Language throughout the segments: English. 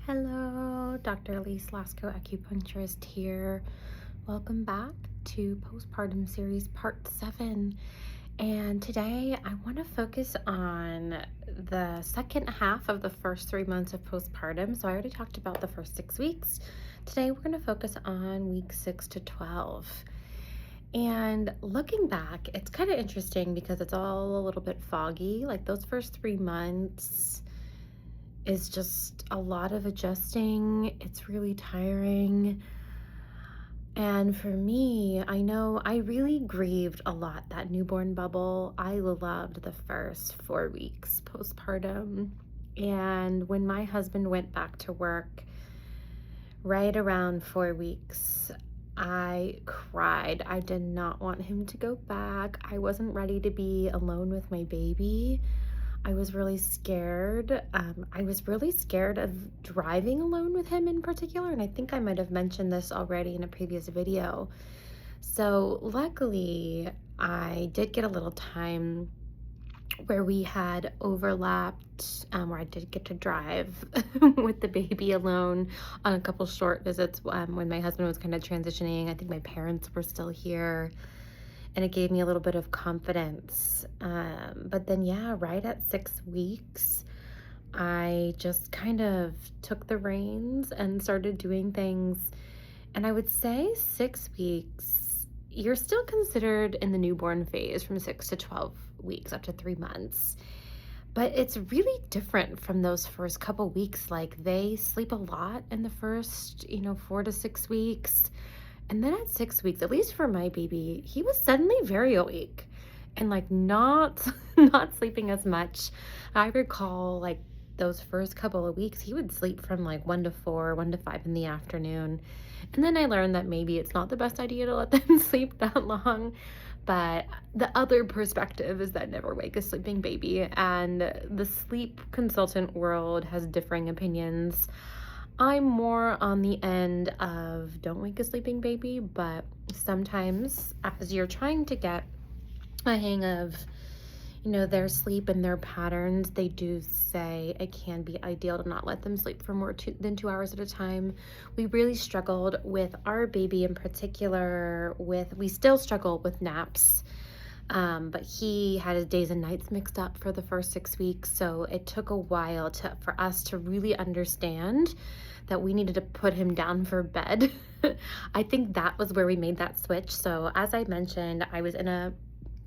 Hello, Dr. Elise, Lasko acupuncturist here. Welcome back to Postpartum Series Part 7. And today I want to focus on the second half of the first 3 months of postpartum. So I already talked about the first 6 weeks. Today we're going to focus on week 6 to 12. And looking back, it's kind of interesting because it's all a little bit foggy. Like those first 3 months is just a lot of adjusting. It's really tiring. And for me, I know I really grieved a lot that newborn bubble. I loved the first 4 weeks postpartum. And when my husband went back to work right around 4 weeks, I cried. I did not want him to go back. I wasn't ready to be alone with my baby. I was really scared. I was really scared of driving alone with him in particular, and I think I might have mentioned this already in a previous video. So luckily, I did get a little time where we had overlapped, where I did get to drive with the baby alone on a couple short visits when my husband was kind of transitioning. I think my parents were still here, and it gave me a little bit of confidence. But then, yeah, right at 6 weeks, I just kind of took the reins and started doing things. And I would say 6 weeks, you're still considered in the newborn phase from 6 to 12 weeks, up to 3 months. But it's really different from those first couple weeks. Like they sleep a lot in the first, 4 to 6 weeks. And then at 6 weeks, at least for my baby, he was suddenly very awake and like not not sleeping as much. I recall like those first couple of weeks, he would sleep from like 1 to 4, 1 to 5 in the afternoon. And then I learned that maybe it's not the best idea to let them sleep that long. But the other perspective is that never wake a sleeping baby. And the sleep consultant world has differing opinions. I'm more on the end of don't wake a sleeping baby, but sometimes as you're trying to get a hang of, their sleep and their patterns, they do say it can be ideal to not let them sleep for more than 2 hours at a time. We really struggled with our baby in particular we still struggle with naps. But he had his days and nights mixed up for the first 6 weeks, so it took a while for us to really understand that we needed to put him down for bed. I think that was where we made that switch. So as I mentioned, I was in a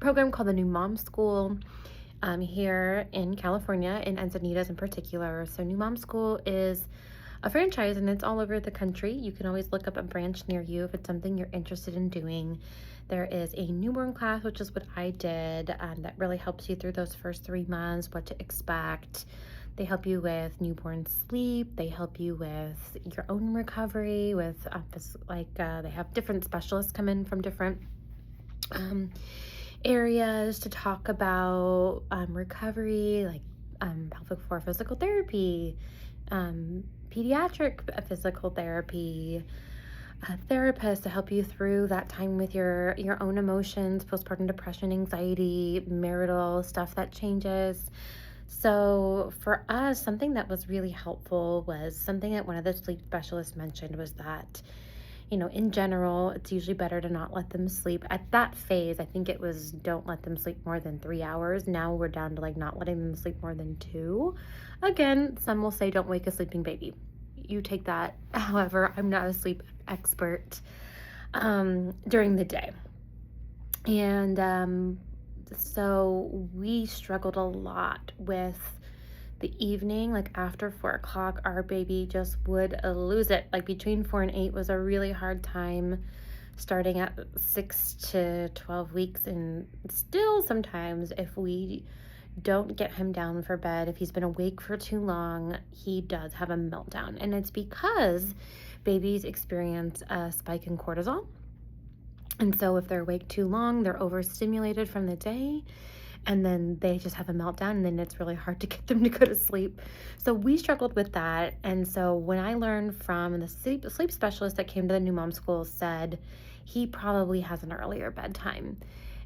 program called the New Mom School here in California, in Encinitas in particular. So New Mom School is a franchise and it's all over the country. You can always look up a branch near you if it's something you're interested in doing. There is a newborn class, which is what I did, that really helps you through those first 3 months, what to expect. They help you with newborn sleep. They help you with your own recovery, with they have different specialists come in from different areas to talk about recovery, like pelvic floor physical therapy, pediatric physical therapy, therapists to help you through that time with your own emotions, postpartum depression, anxiety, marital stuff that changes. So for us, something that was really helpful was something that one of the sleep specialists mentioned was that, in general, it's usually better to not let them sleep. At that phase, I think it was don't let them sleep more than 3 hours. Now we're down to like not letting them sleep more than 2. Again, some will say don't wake a sleeping baby. You take that. However, I'm not a sleep expert during the day. And so we struggled a lot with the evening. Like after 4 o'clock, our baby just would lose it. Like between 4 and 8 was a really hard time, starting at 6 to 12 weeks. And still sometimes if we don't get him down for bed, if he's been awake for too long, he does have a meltdown. And it's because babies experience a spike in cortisol. And so if they're awake too long, they're overstimulated from the day, and then they just have a meltdown, and then it's really hard to get them to go to sleep. So we struggled with that. And so when I learned from the sleep specialist that came to the New Mom School said he probably has an earlier bedtime.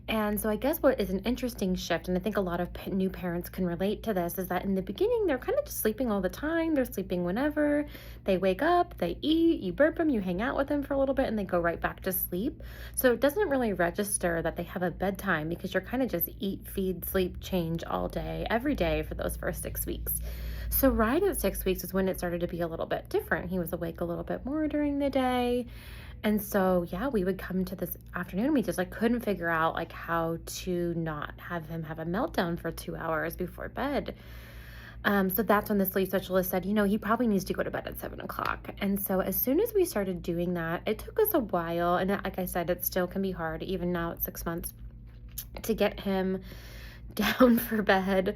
And so I guess what is an interesting shift, and I think a lot of new parents can relate to this, is that in the beginning, they're kind of just sleeping all the time. They're sleeping whenever they wake up, they eat, you burp them, you hang out with them for a little bit, and they go right back to sleep. So it doesn't really register that they have a bedtime because you're kind of just eat, feed, sleep, change all day, every day for those first 6 weeks. So right at 6 weeks is when it started to be a little bit different. He was awake a little bit more during the day. And so, yeah, we would come to this afternoon. We just like couldn't figure out like how to not have him have a meltdown for 2 hours before bed. So that's when the sleep specialist said, he probably needs to go to bed at 7 o'clock. And so as soon as we started doing that, it took us a while. And like I said, it still can be hard, even now at 6 months, to get him down for bed.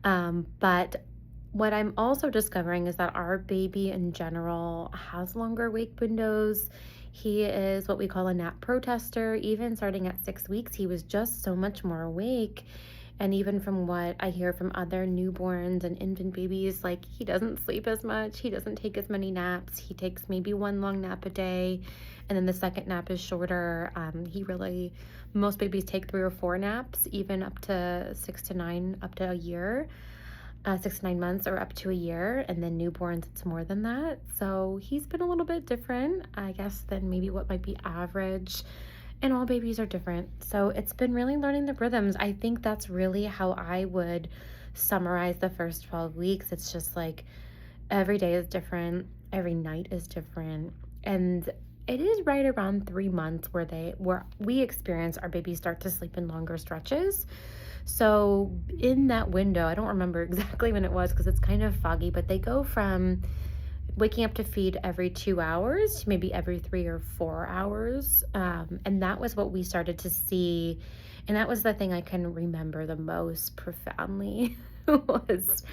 But what I'm also discovering is that our baby in general has longer wake windows. He is what we call a nap protester. Even starting at 6 weeks, he was just so much more awake. And even from what I hear from other newborns and infant babies, like he doesn't sleep as much. He doesn't take as many naps. He takes maybe one long nap a day. And then the second nap is shorter. Most babies take 3 or 4 naps, even up to 6 to 9, up to a year. 6 to 9 months or up to a year, and then newborns it's more than that. So he's been a little bit different, I guess, than maybe what might be average, and all babies are different. So it's been really learning the rhythms. I think that's really how I would summarize the first 12 weeks. It's just like every day is different, every night is different, and it is right around 3 months where we experience our babies start to sleep in longer stretches. So in that window, I don't remember exactly when it was because it's kind of foggy, but they go from waking up to feed every 2 hours to maybe every 3 or 4 hours. And that was what we started to see. And that was the thing I can remember the most profoundly was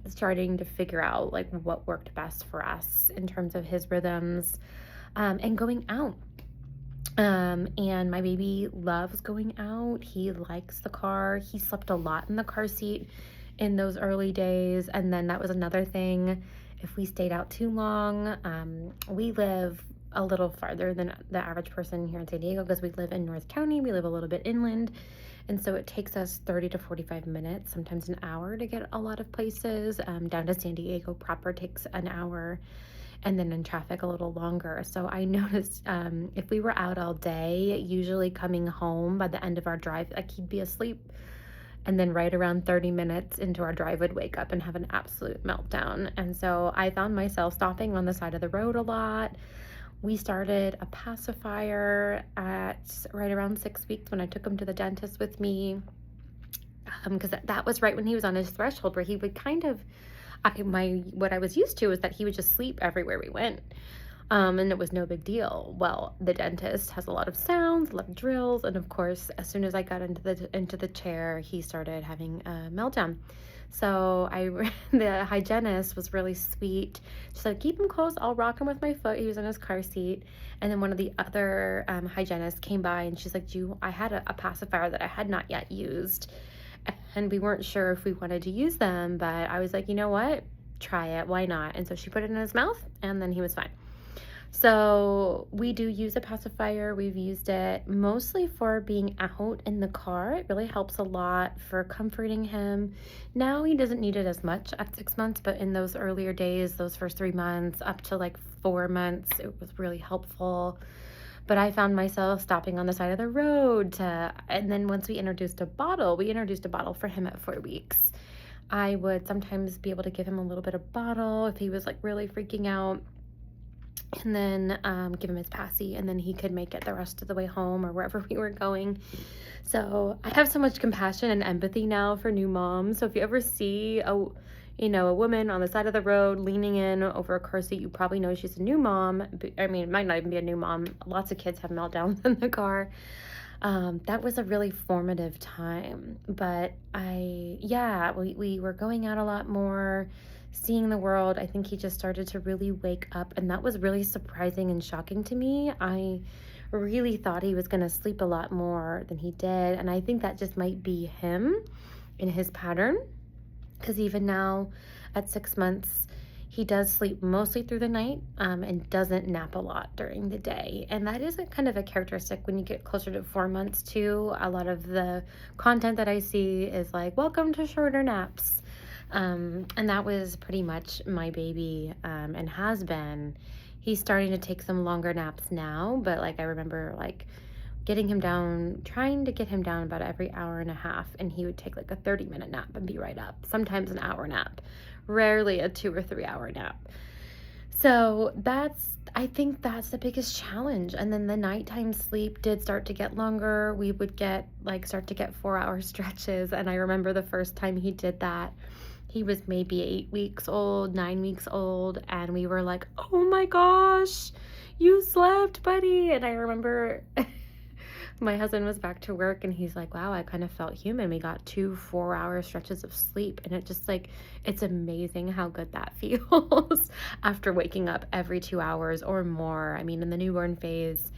starting to figure out like what worked best for us in terms of his rhythms, and going out. And my baby loves going out. He likes the car. He slept a lot in the car seat in those early days. And then that was another thing. If we stayed out too long, we live a little farther than the average person here in San Diego because we live in North County. We live a little bit inland. And so it takes us 30 to 45 minutes, sometimes an hour to get a lot of places. Down to San Diego proper takes an hour, and then in traffic a little longer. So I noticed if we were out all day, usually coming home by the end of our drive, like he'd be asleep. And then right around 30 minutes into our drive would wake up and have an absolute meltdown. And so I found myself stopping on the side of the road a lot. We started a pacifier at right around 6 weeks when I took him to the dentist with me. Because that was right when he was on his threshold where he would kind of, what I was used to is that he would just sleep everywhere we went. And it was no big deal. Well, the dentist has a lot of sounds, a lot of drills, and of course, as soon as I got into the chair, he started having a meltdown. So the hygienist was really sweet. She said, "Keep him close. I'll rock him with my foot." He was in his car seat, and then one of the other hygienists came by, and she's like, I had a pacifier that I had not yet used, and we weren't sure if we wanted to use them, but I was like, you know what? Try it. Why not? And so she put it in his mouth, and then he was fine. So we do use a pacifier. We've used it mostly for being out in the car. It really helps a lot for comforting him. Now he doesn't need it as much at 6 months, but in those earlier days, those first 3 months, up to like 4 months, it was really helpful. But I found myself stopping on the side of the road and then once we introduced a bottle for him at 4 weeks. I would sometimes be able to give him a little bit of bottle if he was like really freaking out, and then give him his passy, and then he could make it the rest of the way home or wherever we were going. So I have so much compassion and empathy now for new moms. So if you ever see a woman on the side of the road leaning in over a car seat, you probably know she's a new mom. I mean, it might not even be a new mom. Lots of kids have meltdowns in the car. That was a really formative time. But we were going out a lot more, seeing the world. I think he just started to really wake up, and that was really surprising and shocking to me. I really thought he was going to sleep a lot more than he did, and I think that just might be him in his pattern, because even now at 6 months He does sleep mostly through the night, and doesn't nap a lot during the day. And that is a kind of a characteristic when you get closer to 4 months too. A lot of the content that I see is like, welcome to shorter naps. And that was pretty much my baby, and has been. He's starting to take some longer naps now, but like I remember like getting him down, trying to get him down about every hour and a half, and he would take like a 30-minute nap and be right up. Sometimes an hour nap, rarely a 2 or 3 hour nap. So I think that's the biggest challenge. And then the nighttime sleep did start to get longer. We would start to get 4 hour stretches. And I remember the first time he did that, he was maybe 8 weeks old, 9 weeks old. And we were like, oh my gosh, you slept, buddy. And I remember my husband was back to work and he's like, wow, I kind of felt human. We got 2 4 hour stretches of sleep. And it just like, it's amazing how good that feels after waking up every 2 hours or more. I mean, in the newborn phase,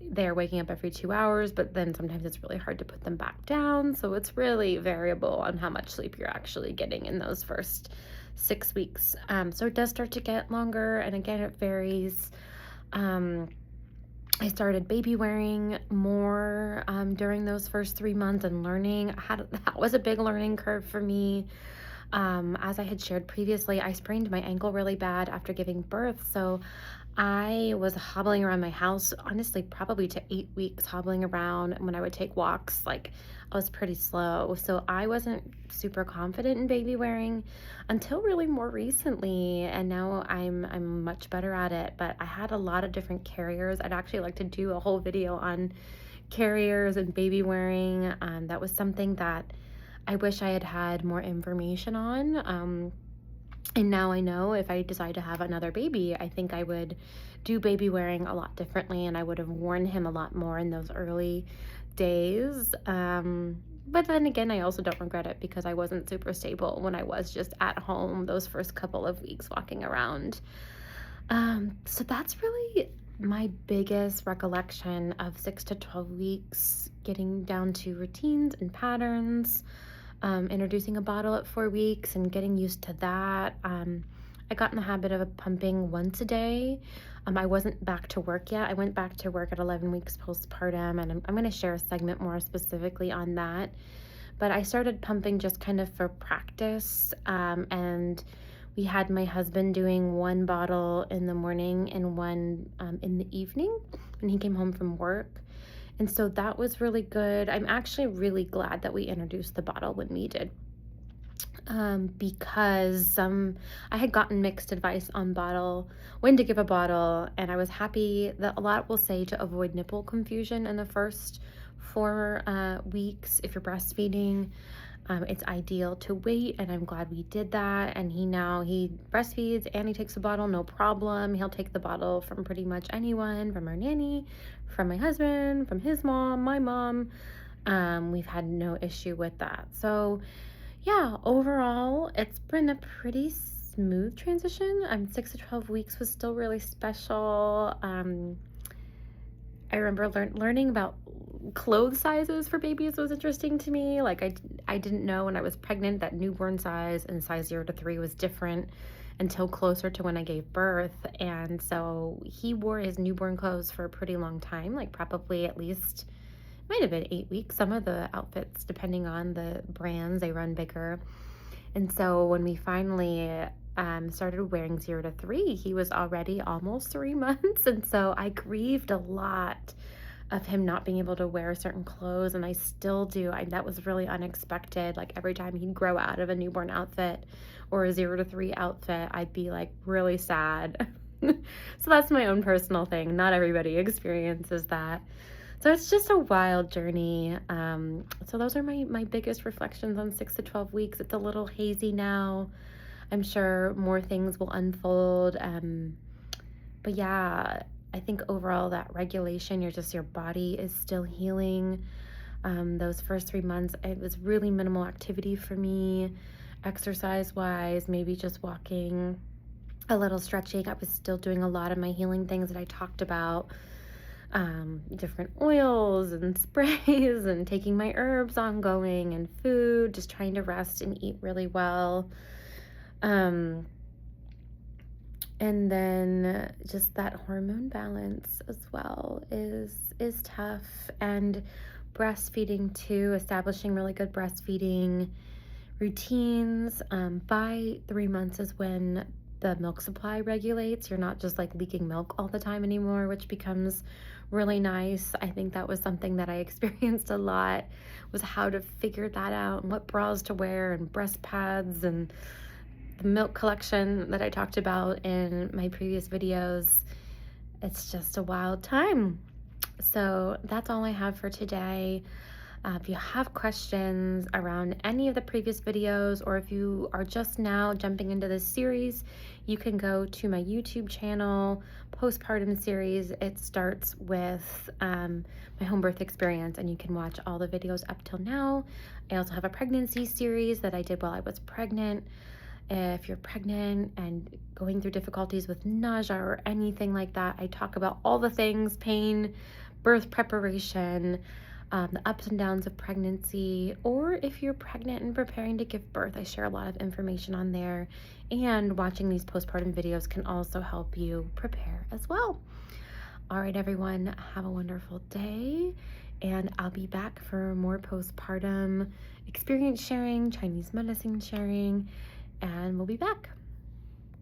they're waking up every 2 hours, but then sometimes it's really hard to put them back down. So it's really variable on how much sleep you're actually getting in those first 6 weeks. So it does start to get longer. And again, it varies. I started baby wearing more during those first 3 months and learning. That was a big learning curve for me. As I had shared previously, I sprained my ankle really bad after giving birth. So I was hobbling around my house, honestly, probably to 8 weeks hobbling around. And when I would take walks, like I was pretty slow. So I wasn't super confident in baby wearing until really more recently. And now I'm much better at it. But I had a lot of different carriers. I'd actually like to do a whole video on carriers and baby wearing. That was something that I wish I had had more information on. And now I know if I decide to have another baby, I think I would do baby wearing a lot differently, and I would have worn him a lot more in those early days. But then again, I also don't regret it because I wasn't super stable when I was just at home those first couple of weeks walking around. So that's really my biggest recollection of 6 to 12 weeks, getting down to routines and patterns. Introducing a bottle at 4 weeks and getting used to that. I got in the habit of pumping once a day. I wasn't back to work yet. I went back to work at 11 weeks postpartum, and I'm going to share a segment more specifically on that. But I started pumping just kind of for practice, and we had my husband doing 1 bottle in the morning and 1 in the evening when he came home from work. And so that was really good. I'm actually really glad that we introduced the bottle when we did, because I had gotten mixed advice on when to give a bottle, and I was happy that a lot will say to avoid nipple confusion in the first 4 weeks if you're breastfeeding. It's ideal to wait, and I'm glad we did that. And he breastfeeds and he takes a bottle, no problem. He'll take the bottle from pretty much anyone, from our nanny, from my husband, from his mom, my mom. We've had no issue with that. So yeah, overall, it's been a pretty smooth transition. 6 to 12 weeks was still really special. I remember learning about clothes sizes for babies was interesting to me. Like I didn't know when I was pregnant that newborn size and size 0 to 3 was different until closer to when I gave birth. And so he wore his newborn clothes for a pretty long time, like probably at least, might have been 8 weeks. Some of the outfits, depending on the brands, they run bigger. And so when we finally started wearing 0 to 3, he was already almost 3 months. And so I grieved a lot of him not being able to wear certain clothes, and I still do. That was really unexpected. Like every time he'd grow out of a newborn outfit or a 0 to 3 outfit, I'd be like really sad. So that's my own personal thing. Not everybody experiences that. So it's just a wild journey. So those are my biggest reflections on 6 to 12 weeks. It's a little hazy now. I'm sure more things will unfold. But yeah, I think overall that regulation, your body is still healing. Those first 3 months, it was really minimal activity for me, exercise-wise, maybe just walking, a little stretching. I was still doing a lot of my healing things that I talked about, different oils and sprays and taking my herbs ongoing and food, just trying to rest and eat really well. And then just that hormone balance as well is tough. And breastfeeding too, establishing really good breastfeeding routines. By 3 months is when the milk supply regulates. You're not just like leaking milk all the time anymore, which becomes really nice. I think that was something that I experienced a lot, was how to figure that out and what bras to wear and breast pads and the milk collection that I talked about in my previous videos. It's just a wild time. So that's all I have for today. If you have questions around any of the previous videos, or if you are just now jumping into this series, you can go to my YouTube channel, Postpartum Series. It starts with my home birth experience, and you can watch all the videos up till now. I also have a pregnancy series that I did while I was pregnant. If you're pregnant and going through difficulties with nausea or anything like that, I talk about all the things: pain, birth preparation, the ups and downs of pregnancy, or if you're pregnant and preparing to give birth, I share a lot of information on there. And watching these postpartum videos can also help you prepare as well. All right, everyone, have a wonderful day, and I'll be back for more postpartum experience sharing, Chinese medicine sharing, and we'll be back.